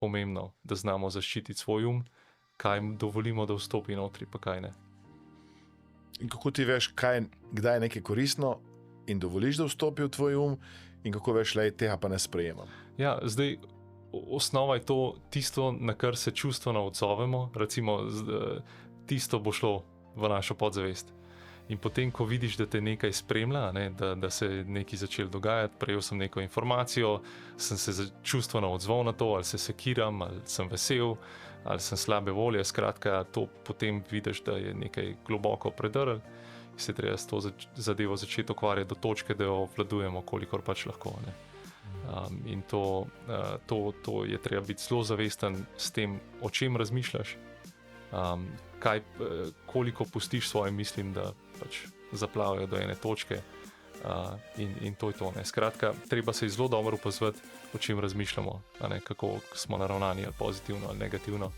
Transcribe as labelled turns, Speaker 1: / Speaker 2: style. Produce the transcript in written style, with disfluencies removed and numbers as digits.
Speaker 1: pomembno, da znamo zaščititi svoj kaj jim dovolimo, da vstopi notri, pa kaj ne.
Speaker 2: In kako ti veš, kdaj je nekaj koristno in dovoliš, da vstopi v tvoj in kako veš, da tega pa ne sprejemam?
Speaker 1: Ja, zdaj, osnova je to tisto, na kar se čustveno odzovemo, recimo tisto bo šlo v našo podzavest. In potem, ko vidiš, da te nekaj spremlja, ne, da se je nekaj začelo dogajati, prejel sem neko informacijo, sem se čustveno odzval na to, ali se sekiram, ali sem vesel, ali sem slabe volje, skratka, to potem vidiš, da je nekaj globoko predrl in se treba s to zadevo začeti ukvarjati do točke, da jo obvladujemo, kolikor pač lahko. Ne. In to je treba biti zelo zavesten s tem, o čem razmišljaš, koliko pustiš svojim mislim, da pač zaplavajo do ene točke, in to je to. Ne. Skratka, treba se zelo dobro opazovati, o čem razmišljamo, a ne, kako smo naravnani, ali pozitivno ali negativno,